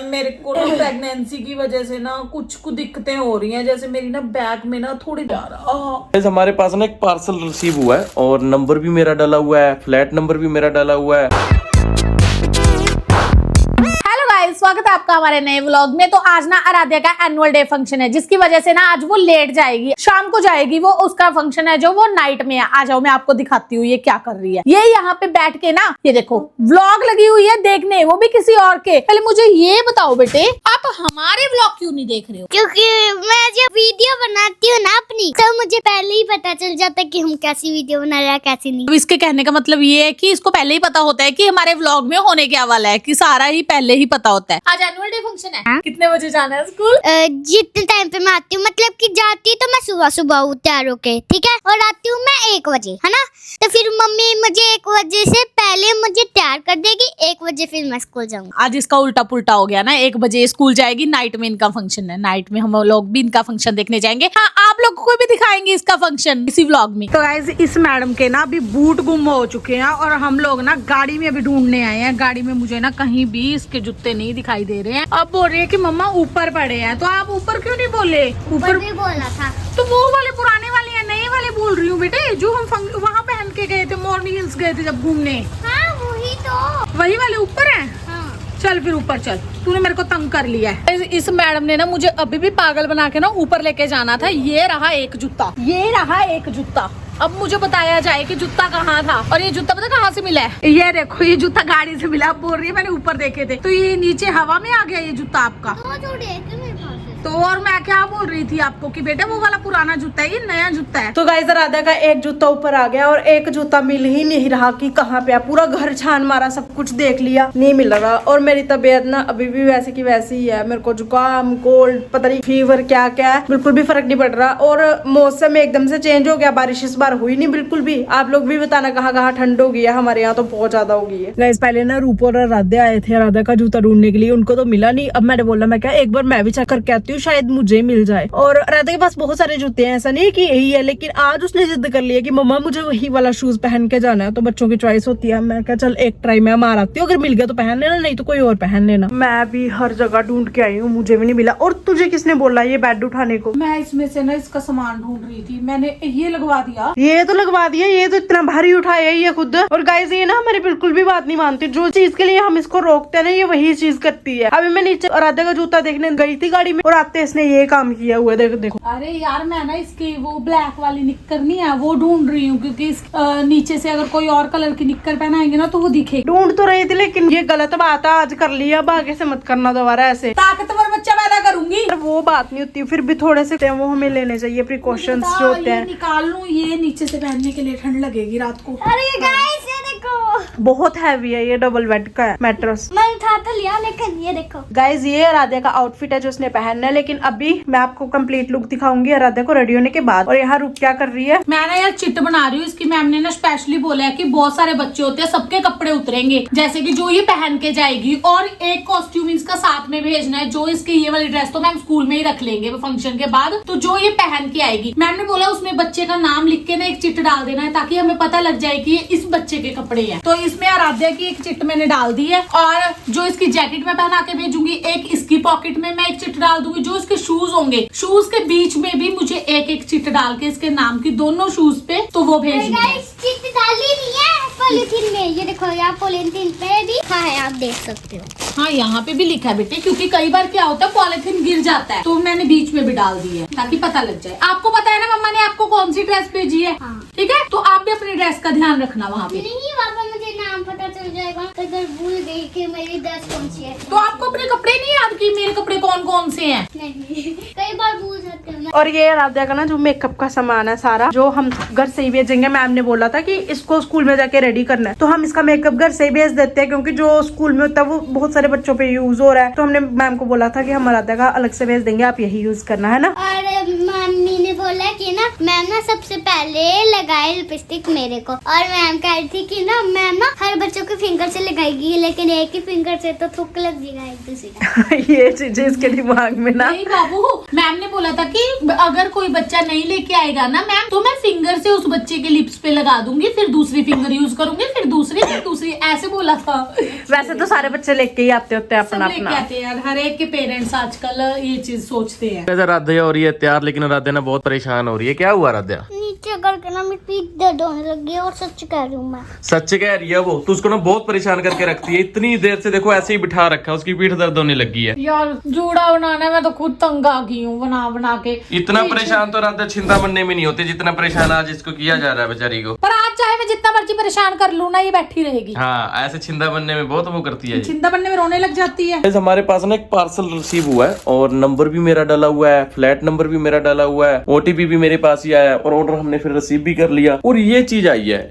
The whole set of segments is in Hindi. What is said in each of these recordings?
मैम मेरे को ना प्रेगनेंसी की वजह से ना कुछ दिक्कतें हो रही हैं, जैसे मेरी ना बैक में ना थोड़ी जा रहा। हमारे पास ना एक पार्सल रिसीव हुआ है और नंबर भी मेरा डाला हुआ है, फ्लैट नंबर भी मेरा डाला हुआ है। स्वागत है आपका हमारे नए व्लॉग में। तो आज ना आराध्या का एनुअल डे फंक्शन है, जिसकी वजह से ना आज वो लेट जाएगी, शाम को जाएगी। वो उसका फंक्शन है जो वो नाइट में है। आ जाओ मैं आपको दिखाती हूँ ये क्या कर रही है। ये यहाँ पे बैठ के ना ये देखो व्लॉग लगी हुई है देखने, वो भी किसी और के। पहले मुझे ये बताओ बेटे, आप हमारे व्लॉग क्यों नहीं देख रहे हो? क्योंकि मैं जब वीडियो बनाती हूँ ना अपनी, तो मुझे पहले ही पता चल जाता है कि हम कैसी वीडियो बना रहे हैं कैसी नहीं। तो इसके कहने का मतलब ये है कि इसको पहले ही पता होता है कि हमारे व्लॉग में होने क्या वाला है, कि सारा ही पहले ही पता होता है। आज एनुअल डे फंक्शन है। कितने बजे जाना है स्कूल? जितने टाइम पे मैं आती हूँ, मतलब कि जाती हूँ तो मैं सुबह सुबह तैयार होके, ठीक है, और आती हूँ मैं 1 बजे, है ना। तो फिर मम्मी मुझे 1 बजे से पहले मुझे तैयार कर देगी, 1 बजे फिर मैं स्कूल जाऊंगी। आज इसका उल्टा पुल्टा हो गया ना, 1 बजे स्कूल जाएगी, नाइट में इनका फंक्शन है। नाइट में हम लोग भी इनका फंक्शन देखने जाएंगे। हाँ, आप लोग को भी दिखाएंगे इसका फंक्शन इसी व्लॉग में। तो गाइस इस मैडम के ना अभी बूट गुम हो चुके हैं और हम लोग ना गाड़ी में अभी ढूंढने आए हैं। गाड़ी में मुझे ना कहीं भी इसके जूते नहीं दिखाई दे रहे हैं। अब बोल रही है कि मम्मा ऊपर पड़े हैं। तो आप ऊपर क्यों नहीं बोले? ऊपर भी बोला था। तो वो वाले पुराने वाले या नए वाले बोल रही हूँ बेटे, जो हम वहाँ पहन के गए थे, मॉर्निंग हिल्स गए थे जब घूमने। हाँ वही तो, वही वाले ऊपर हैं। हाँ। चल फिर ऊपर चल, तूने मेरे को तंग कर लिया है। इस मैडम ने ना मुझे अभी भी पागल बना के ना ऊपर लेके जाना था। ये रहा एक जूता, ये रहा एक जूता। अब मुझे बताया जाए कि जूता कहाँ था, और ये जूता पता कहाँ से मिला है? ये देखो, ये जूता गाड़ी से मिला। अब बोल रही है मैंने ऊपर देखे थे। तो ये नीचे हवा में आ गया ये जूता आपका। तो और मैं क्या बोल रही थी आपको कि बेटा वो वाला पुराना जूता है, ये नया जूता है। तो गाइस राधा का एक जूता ऊपर आ गया और एक जूता मिल ही नहीं रहा कि कहाँ पे है। पूरा घर छान मारा, सब कुछ देख लिया, नहीं मिल रहा। और मेरी तबीयत ना अभी भी वैसे की वैसी ही है। मेरे को जुकाम, कोल्ड, पता नहीं फीवर क्या क्या है, बिल्कुल भी फर्क नहीं पड़ रहा। और मौसम एकदम से चेंज हो गया, बारिश इस बार हुई नहीं बिल्कुल भी। आप लोग भी बताना कहाँ कहाँ ठंड हो गई है। हमारे यहाँ तो बहुत ज्यादा हो गई है। गाइस पहले ना रूप और राधा आए थे राधा का जूता ढूंढने के लिए, उनको तो मिला नहीं। अब मैंने बोला मैं क्या एक बार मैं भी चेक करके आती हूँ, शायद मुझे मिल जाए। और राधा के पास बहुत सारे जूते हैं, ऐसा नहीं है कि यही है, लेकिन आज उसने जिद कर लिया कि मम्मा मुझे वही वाला शूज पहन के जाना है। तो बच्चों की चॉइस होती है। मैं क्या चल एक ट्राई मैं मार आती हूँ, अगर मिल गया तो पहन लेना, नहीं तो कोई और पहन लेना। मैं भी हर जगह ढूंढ के आई हूँ, मुझे भी नहीं मिला। और तुझे किसने बोला ये बेड उठाने को? मैं इसमें से ना इसका सामान ढूंढ रही थी, मैंने ये लगवा दिया। ये तो लगवा दिया, ये तो इतना भारी उठाया ये खुद। और गाइस ये ना हमारी बिल्कुल भी बात नहीं मानती। जो चीज के लिए हम इसको रोकते हैं ना, ये वही चीज करती है। अभी मैं नीचे राधा का जूता देखने गई थी गाड़ी में, और आते इसने ये काम किया हुआ है। देखो देखो। अरे यार मैं ना इसकी वो ब्लैक वाली निक्कर नहीं है वो ढूंढ रही हूँ, क्योंकि इस नीचे से अगर कोई और कलर की निक्कर पहनाएंगे ना तो वो दिखे। ढूंढ तो रही थी, लेकिन ये गलत बात है, आज कर लिया, अब आगे से मत करना दोबारा ऐसे। ताकतवर बच्चा पैदा करूंगी। वो बात नहीं होती, फिर भी थोड़े से वो हमें लेने चाहिए प्रिकॉशंस जो होते हैं। निकाल लूं, ये नीचे से पहनने के लिए ठंड लगेगी रात को। अरे गाइस ये देखो, बहुत हैवी है, ये डबल बेड का है मैट्रेस। मैं उठा तो लिया, लेकिन ये देखो गाइस ये राधा का आउटफिट है जो उसने पहनना है। लेकिन अभी मैं आपको कंप्लीट लुक दिखाऊंगी राधा को रेडी होने के बाद। और यहाँ रूप क्या कर रही है? मैं ना यार चिट बना रही हूँ इसकी। मैम ने ना स्पेशली बोला है कि बहुत सारे बच्चे होते हैं, सबके कपड़े उतरेंगे, जैसे कि जो ये पहन के जाएगी, और एक कॉस्ट्यूम इसका साथ में भेजना है। जो इसकी ये वाली ड्रेस तो मैम स्कूल में ही रख लेंगे फंक्शन के बाद। तो जो ये पहन के आएगी, मैम ने बोला उसमें बच्चे का नाम लिख के ना एक चिट डाल देना है, ताकि हमें पता लग जाए कि ये इस बच्चे के कपड़े हैं। तो इसमें आराध्या की एक चिट मैंने डाल दी है, और जो इसकी जैकेट में पहना के भेजूंगी, एक इसकी पॉकेट में मैं एक चिट डाल दूंगी। जो इसके शूज होंगे, शूज के बीच में भी मुझे एक एक चिट डाल के इसके नाम की दोनों शूज पे तो वो भेज गाइस चिट डाली नहीं है पॉलिथीन में। ये देखो यहाँ पॉलिथीन पे भी लिखा है, आप देख सकते हो। हाँ यहाँ पे भी लिखा है बेटे, क्योंकि कई बार क्या होता है पॉलिथीन गिर जाता है, तो मैंने बीच में भी डाल दी है ताकि पता लग जाए। आपको पता है ना मम्मा ने आपको कौन सी ड्रेस भेजी है? हाँ। ठीक है, तो आप भी अपनी ड्रेस का ध्यान रखना वहाँ पे। नहीं पापा मुझे नाम पता चल जाएगा, अगर भूल गई कि मेरी ड्रेस कौन सी है। तो आपको अपने कपड़े नहीं याद कि मेरे कपड़े कौन कौन से हैं? नहीं कई बार भूल जाते हैं। और ये राधा का ना जो मेकअप का सामान है सारा, जो हम घर से ही भेजेंगे। मैम ने बोला था कि इसको स्कूल में जाके रेडी करना है, तो हम इसका मेकअप घर से ही भेज देते हैं, क्योंकि जो स्कूल में होता है वो बहुत सारे बच्चों पे यूज हो रहा है। तो हमने मैम को बोला था कि हम राधा का अलग से भेज देंगे, आप यही यूज करना है ना। और मम्मी ने बोला बोला कि ना मैम ना सबसे पहले लगाए लिपस्टिक मेरे को, और मैम कह रही थी कि ना मैम ना हर बच्चों के फिंगर से लगाएगी, लेकिन एक ही फिंगर से तो थूक लग जाएगा एक दूसरे का। ये चीजें इसके दिमाग में ना। नहीं बाबू, मैम ने बोला था कि अगर कोई बच्चा नहीं लेके आएगा ना मैम, तो मैं फिंगर से उस बच्चे के लिप्स पे लगा दूंगी, फिर दूसरी फिंगर यूज करूंगी, फिर दूसरी, ऐसे बोला था। वैसे तो सारे बच्चे लेके ही आते होते हैं अपना सब लेके अपना। आते हैं यार, हर एक के पेरेंट्स आजकल ये चीज सोचते हैं। आराध्या हो रही है तैयार, लेकिन आराध्या ना बहुत परेशान हो रही है। क्या हुआ आराध्या? नीचे करके ना मेरी पीठ दर्द होने लगी है, और सच कह रही हूँ मैं। सच कह रही है वो, तो उसको ना बहुत परेशान करके रखती है। इतनी देर से देखो ऐसे ही बिठा रखा है, उसकी पीठ दर्द होने लगी है। यार जूड़ा बनाने में तो खुद तंग आ गई हूँ बना के। इतना परेशान तो आराध्या छिंदा बनने में नहीं होते जितना परेशान आज इसको किया जा रहा है बेचारी को। पर आज चाहे मैं जितना मर्जी परेशान कर लूँ ना, ये बैठी रहेगी। हाँ, ऐसे छिंदा बनने में बहुत वो करती है। चिंता बनने में रोने लग जाती है। हमारे पास ना एक पार्सल रिसीव हुआ है और नंबर भी मेरा डाला हुआ है, फ्लैट नंबर भी मेरा डाला हुआ है, ओटीपी भी मेरे पास ही आया है और ऑर्डर हमने फिर रिसीव भी कर लिया। और ये चीज आई है,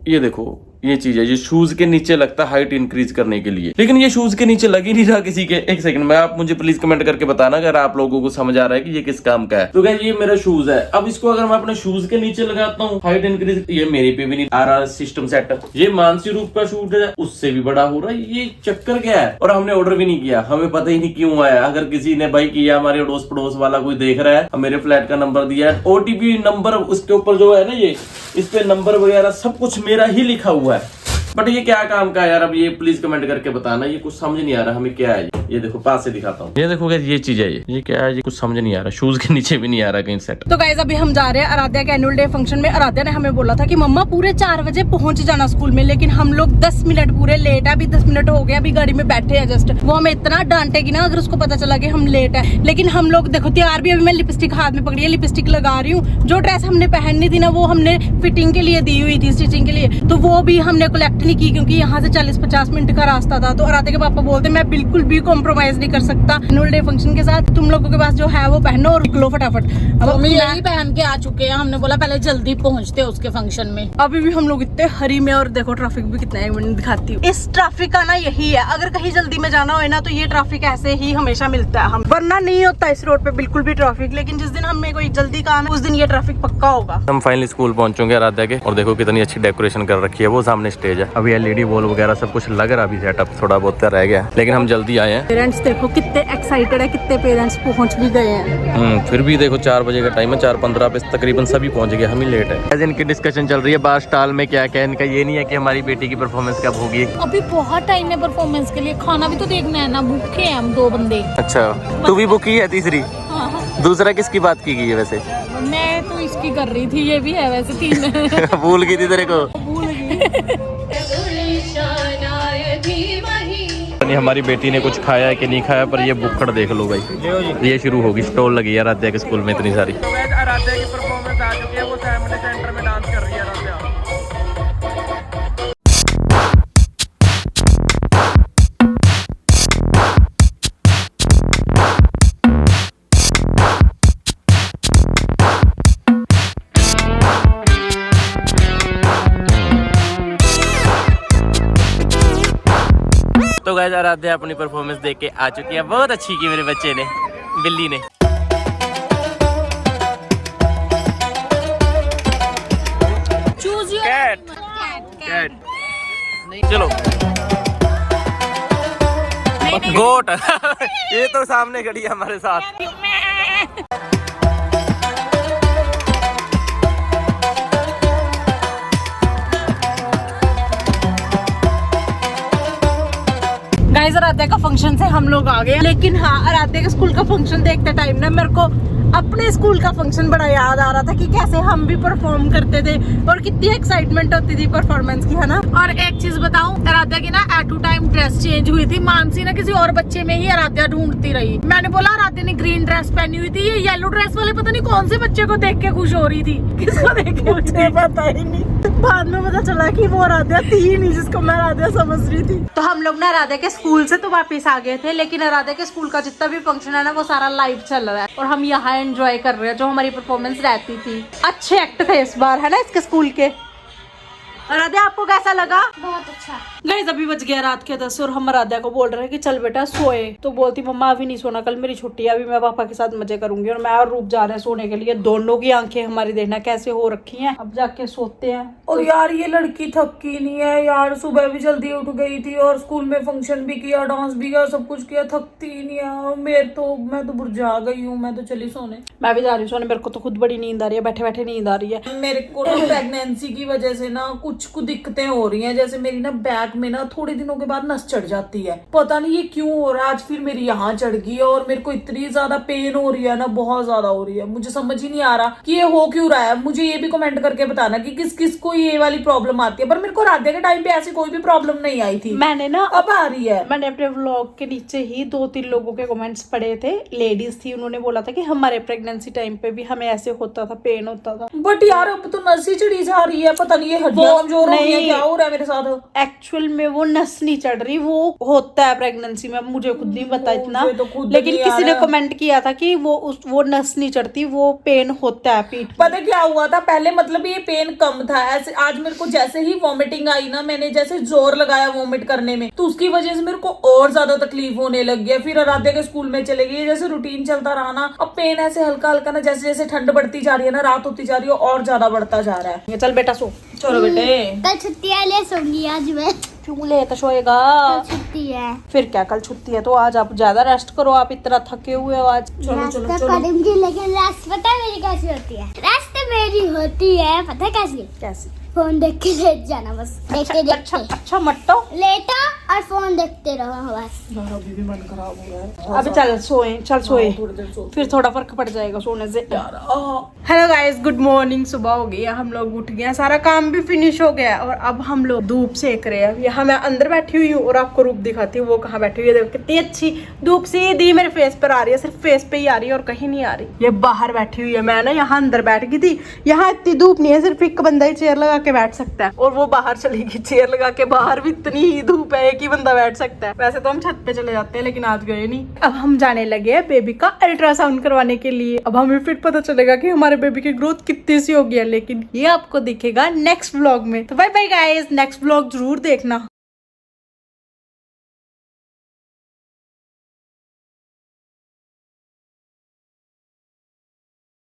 ये देखो ये चीज है, ये शूज के नीचे लगता है हाइट इंक्रीज करने के लिए, लेकिन ये शूज के नीचे लग ही नहीं रहा किसी के। एक सेकंड में आप मुझे प्लीज कमेंट करके बताना अगर आप लोगों को समझ आ रहा है कि ये किस काम का है। तो गाइस ये मेरा शूज है, अब इसको अगर मैं अपने शूज के नीचे लगाता हूँ हाइट इंक्रीज, ये मेरे पे भी नहीं आ रहा सिस्टम सेट। ये मानसी रूप का शूज है, उससे भी बड़ा हो रहा है, ये चक्कर क्या है? और हमने ऑर्डर भी नहीं किया, हमें पता ही नहीं क्यों आया। अगर किसी ने भाई किया, हमारे अड़ोस पड़ोस वाला कोई देख रहा है, मेरे फ्लैट का नंबर दिया है, ओटीपी नंबर उसके ऊपर जो है ना, ये इस पे नंबर वगैरह सब कुछ मेरा ही लिखा हुआ है। बट ये क्या काम का है यार? अब ये प्लीज कमेंट करके बताना, ये कुछ समझ नहीं आ रहा हमें क्या है। ये देखो पास से दिखाता हूँ, ये देखो ये चीज है, ये क्या है? ये कुछ समझ नहीं आ रहा, शूज के नीचे भी नहीं आ रहा कहीं सेट। तो गाइस अभी हम जा रहे हैं आराध्या के एनुअल डे फंक्शन में। आराध्या ने हमें बोला था कि मम्मा पूरे 4 बजे पहुंच जाना स्कूल में, लेकिन हम लोग 10 मिनट पूरे लेट है। अभी 10 मिनट हो गए, अभी गाड़ी में बैठे हैं जस्ट। वो हमें इतना डांटेगी ना अगर उसको पता चला कि हम लेट है। लेकिन हम लोग देखो तैयार भी, अभी मैं लिपस्टिक हाथ में पकड़ी है, लिपस्टिक लगा रही हूँ। जो ड्रेस हमने पहननी थी ना, वो हमने फिटिंग के लिए दी हुई थी, स्टिचिंग के लिए, तो वो भी हमने कलेक्ट नहीं की, क्योंकि यहाँ से 40-50 मिनट का रास्ता था। तो आराध्या के पापा बोलते मैं बिल्कुल भी कॉम्प्रोमाइज नहीं कर सकता एनुअल डे फंक्शन के साथ, तुम लोगों के पास जो है वो पहनो और निकलो फटाफट। अब हम यही पहन के आ चुके हैं, हमने बोला पहले जल्दी पहुंचते हैं उसके फंक्शन में। अभी भी हम लोग इतने हरी में, और देखो ट्रैफिक भी कितना है, एक मिनट दिखाती हूँ। इस ट्रैफिक का ना यही है, अगर कहीं जल्दी में जाना हो ना तो ये ट्रैफिक ऐसे ही हमेशा मिलता है, हम वरना नहीं होता इस रोड पे बिल्कुल भी ट्रैफिक। लेकिन जिस दिन हमें कोई जल्दी काम है उस दिन ये ट्रैफिक पक्का होगा। हम फाइनली स्कूल पहुंचोगे आराध्या के, और देखो कितनी अच्छी डेकोरेशन कर रखी है। वो सामने स्टेज है, अभी एलईडी वॉल वगैरह सब कुछ लग रहा, अभी सेटअप थोड़ा बहुत रह गया, लेकिन हम जल्दी आए हैं। पेरेंट्स देखो कितने एक्साइटेड है, कितने पेरेंट्स पहुंच भी गए हैं। फिर भी देखो 4 बजे का टाइम है, 4:15 पे तकरीबन सभी पहुंच गए, हम ही लेट है। आज इनकी डिस्कशन चल रही है बार स्टॉल में, क्या क्या इनका ये नहीं है कि हमारी बेटी की परफॉर्मेंस कब होगी। अभी बहुत टाइम है परफॉर्मेंस के लिए, खाना भी तो देखना है ना, भूखे हैं हम 2 बंदे। अच्छा, तू भी बुकी है तीसरी? हाँ, दूसरा किसकी बात की गई है वैसे? मैं तो इसकी कर रही थी, ये भी है वैसे 3। भूल गई थी तेरे को? भूल गई। हमारी बेटी ने कुछ खाया है कि नहीं खाया, पर ये बुक्कड़ देख लो भाई, ये शुरू होगी। स्टॉल लगी है आराध्या के स्कूल में इतनी सारी। आराध्या की परफॉर्मेंस आ चुकी है, वो सामने सेंटर में डांस कर रही है आराध्या। तो गाइस आराध्या अपनी परफॉर्मेंस देख के आ चुकी है, बहुत अच्छी की मेरे बच्चे ने, बिल्ली ने। चूज योर कैट, कैट, चलो गोट। ये तो सामने खड़ी है हमारे साथ। गाइस आराध्या का फंक्शन से हम लोग आ गए, लेकिन हाँ आराध्या के स्कूल का फंक्शन देखते टाइम ना मेरे को अपने स्कूल का फंक्शन बड़ा याद आ रहा था कि कैसे हम भी परफॉर्म करते थे और कितनी एक्साइटमेंट होती थी परफॉर्मेंस की, है ना। और एक चीज बताऊं, आराध्या की ना at two time dress change हुई थी। मानसी ना किसी और बच्चे में ही आराध्या ढूंढती रही। मैंने बोला आराध्या ने ग्रीन ड्रेस पहनी हुई थी, ये येलो ड्रेस वाले पता नहीं कौन से बच्चे को देख के खुश हो रही थी। किसको देख के मुझे पता ही नहीं, बाद में पता चला कि वो आराध्या थी ही नहीं जिसको मैं आराध्या समझ रही थी। तो हम लोग ना आराध्या के स्कूल से तो वापस आ गए थे, लेकिन आराध्या के स्कूल का जितना भी फंक्शन है ना वो सारा लाइव चल रहा है और हम यहाँ एंजॉय कर रहे हैं जो हमारी परफॉर्मेंस रहती थी। अच्छे एक्ट थे इस बार, है ना, इसके स्कूल के। आराध्या आपको कैसा लगा? बहुत अच्छा। गाइस अभी बज गया रात के 10 और हम आराध्या को बोल रहे हैं कि चल बेटा सोए, तो बोलती मम्मा अभी नहीं सोना, कल मेरी छुट्टी है, अभी मैं पापा के साथ मजे करूंगी। और मैं और रूप जा रहे हैं सोने के लिए। दोनों की आंखें हमारी देखना कैसे हो रखी हैं, अब जाके सोते हैं। और यार ये लड़की थकी नहीं है यार, सुबह भी जल्दी उठ गई थी और स्कूल में फंक्शन भी किया, डांस भी किया, सब कुछ किया, थकती नहीं है। मैं तो बुर्जा गई हूँ, मैं तो चली सोने। मैं भी जा रही हूँ सोने, मेरे को तो खुद बड़ी नींद आ रही है, बैठे बैठे नींद आ रही है। मेरे को ना प्रेगनेंसी की वजह से ना कुछ दिक्कतें हो रही हैं, जैसे मेरी ना बैक में ना थोड़े दिनों के बाद नस चढ़ जाती है, पता नहीं ये क्यों हो रहा है। आज फिर मेरी यहाँ चढ़ गई है और मेरे को इतनी ज्यादा पेन हो रही है ना, बहुत ज्यादा हो रही है। मुझे समझ ही नहीं आ रहा कि ये हो क्यों रहा है। मुझे ये भी कमेंट करके बताना कि किस किस को ये वाली प्रॉब्लम आती है। पर मेरे को रात के टाइम पे ऐसी कोई भी प्रॉब्लम नहीं आई थी, मैंने ना अब आ रही है। मैंने अपने व्लॉग के नीचे ही 2-3 लोगों के कमेंट्स पढ़े थे, लेडीज थी, उन्होंने बोला था कि हमारे प्रेगनेंसी टाइम पे भी हमें ऐसे होता था, पेन होता था। बट यार अब तो नस ही चढ़ी जा रही है, पता नहीं ये हड्डियां कमजोर हो गई है, क्या हो रहा है मेरे साथ। एक्चुअल में वो नस नहीं चढ़ रही, वो होता है प्रेगनेंसी में, मुझे खुद नहीं पता इतना, लेकिन किसी ने कमेंट किया था कि वो नस नहीं चढ़ती, वो पेन होता है पीठ। पता क्या हुआ था पहले, मतलब ये पेन कम था, ऐसे आज मेरे को जैसे ही वॉमिटिंग आई ना, मैंने जैसे जोर लगाया वॉमिट करने में, तो उसकी वजह से मेरे को और ज्यादा तकलीफ होने लग गया। फिर आराध्या के स्कूल में चले गई, जैसे रूटीन चलता रहा ना, अब पेन ऐसे हल्का हल्का ना, जैसे जैसे ठंड बढ़ती जा रही है ना, रात होती जा रही है, और ज्यादा बढ़ता जा रहा है। चल बेटा सो, चलो बेटे कल छुट्टी है, ले सोऊंगी आज मैं। क्यों लेट सोएगा? कल छुट्टी है। फिर क्या, कल छुट्टी है तो आज आप ज्यादा रेस्ट करो, आप इतना थके हुए हो आज। चलो चलो तो चलो। करूंगी, लेकिन रेस्ट पता है मेरी कैसी होती है? रेस्ट मेरी होती है पता है कैसी? कैसी? फोन देख के लेट जाना बस, देखते देखते अच्छा मट्टो लेटा और फोन देखते रहो बस। अभी भी मन खराब हो रहा है। अभी चल सोए, फिर थोड़ा फर्क पड़ जाएगा सोने से। Hello guys, good morning. सुबह हो गई है, हम लोग उठ गए, सारा काम भी फिनिश हो गया और अब हम लोग धूप सेक रहे हैं। यहाँ मैं अंदर बैठी हुई हूँ और आपको रूप दिखाती हूँ वो कहाँ बैठी हुई है। देखो कितनी अच्छी धूप सीधी मेरे फेस पर आ रही है, सिर्फ फेस पे ही आ रही है और कहीं नहीं आ रही। ये बाहर बैठी हुई है, मैं ना यहाँ अंदर बैठ गई थी। यहाँ इतनी धूप नहीं है, सिर्फ एक बंदा ही चेयर लगा के बैठ सकता है और वो बाहर चली गई चेयर लगा के। बाहर भी इतनी ही धूप है, एक ही बंदा बैठ सकता है। वैसे तो हम छत पे चले जाते हैं, लेकिन आज गए नहीं। अब हम जाने लगे हैं बेबी का अल्ट्रासाउंड करवाने के लिए। अब हमें फिर पता चलेगा कि हमारे बेबी की ग्रोथ कितनी सी हो गई है, लेकिन ये आपको दिखेगा नेक्स्ट व्लॉग में। तो bye bye guys, next vlog जरूर देखना।